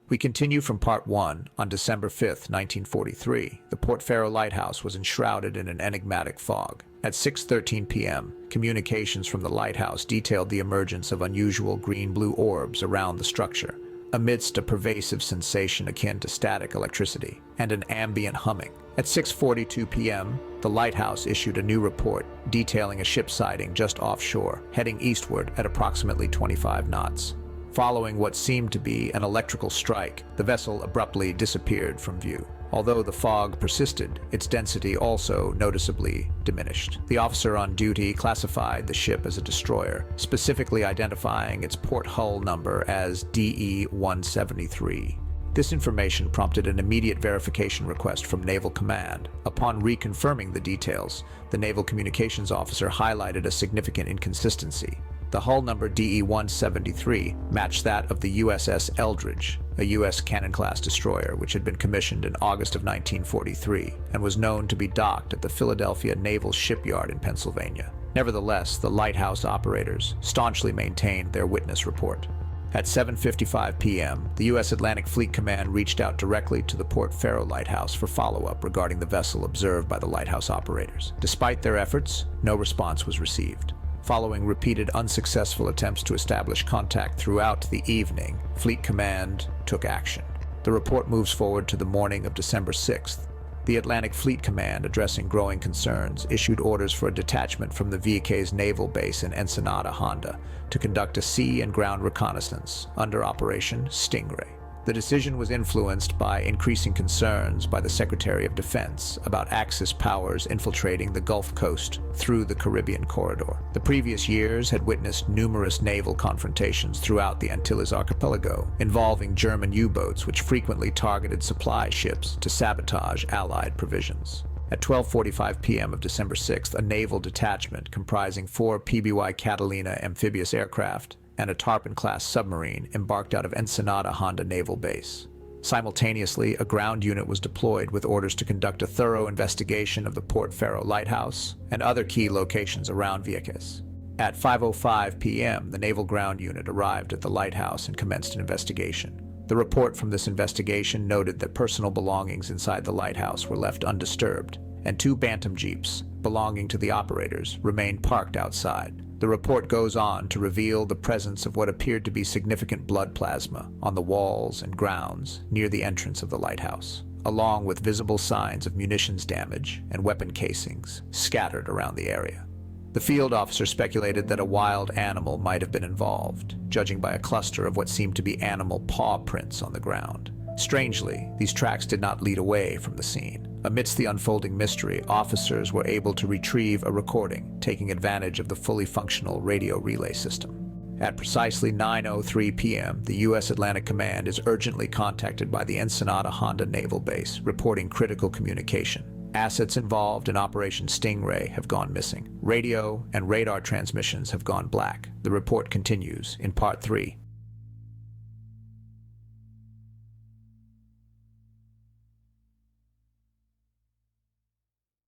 We continue from Part 1. On December 5, 1943, the Port Faro lighthouse was enshrouded in an enigmatic fog. At 6:13 p.m., communications from the lighthouse detailed the emergence of unusual green-blue orbs around the structure, amidst a pervasive sensation akin to static electricity and an ambient humming. At 6:42 p.m., the lighthouse issued a new report detailing a ship sighting just offshore, heading eastward at approximately 25 knots. Following what seemed to be an electrical strike, the vessel abruptly disappeared from view. Although the fog persisted, its density also noticeably diminished. The officer on duty classified the ship as a destroyer, specifically identifying its port hull number as DE-173. This information prompted an immediate verification request from Naval Command. Upon reconfirming the details, the Naval Communications Officer highlighted a significant inconsistency. The hull number DE-173 matched that of the USS Eldridge, a U.S. cannon-class destroyer which had been commissioned in August of 1943 and was known to be docked at the Philadelphia Naval Shipyard in Pennsylvania. Nevertheless, the lighthouse operators staunchly maintained their witness report. At 7:55 p.m., the U.S. Atlantic Fleet Command reached out directly to the Port Faro lighthouse for follow-up regarding the vessel observed by the lighthouse operators. Despite their efforts, no response was received. Following repeated unsuccessful attempts to establish contact throughout the evening, Fleet Command took action. The report moves forward to the morning of December 6th. The Atlantic Fleet Command, addressing growing concerns, issued orders for a detachment from the Vieques naval base in Ensenada, Honda, to conduct a sea and ground reconnaissance under Operation Stingray. The decision was influenced by increasing concerns by the Secretary of Defense about Axis powers infiltrating the Gulf Coast through the Caribbean corridor. The previous years had witnessed numerous naval confrontations throughout the Antilles archipelago, involving German U-boats which frequently targeted supply ships to sabotage Allied provisions. At 12:45 p.m. of December 6th, a naval detachment comprising 4 PBY Catalina amphibious aircraft and a Tarpon-class submarine embarked out of Ensenada Honda Naval Base. Simultaneously, a ground unit was deployed with orders to conduct a thorough investigation of the Port Faro lighthouse and other key locations around Vieques. At 5:05 p.m., the naval ground unit arrived at the lighthouse and commenced an investigation. The report from this investigation noted that personal belongings inside the lighthouse were left undisturbed, and 2 Bantam Jeeps belonging to the operators remained parked outside. The report goes on to reveal the presence of what appeared to be significant blood plasma on the walls and grounds near the entrance of the lighthouse, along with visible signs of munitions damage and weapon casings scattered around the area. The field officer speculated that a wild animal might have been involved, judging by a cluster of what seemed to be animal paw prints on the ground. Strangely, these tracks did not lead away from the scene. Amidst the unfolding mystery, officers were able to retrieve a recording, taking advantage of the fully functional radio relay system. At precisely 9:03 p.m., the U.S. Atlantic Command is urgently contacted by the Ensenada Honda Naval Base, reporting critical communication. Assets involved in Operation Stingray have gone missing. Radio and radar transmissions have gone black. The report continues in Part 3.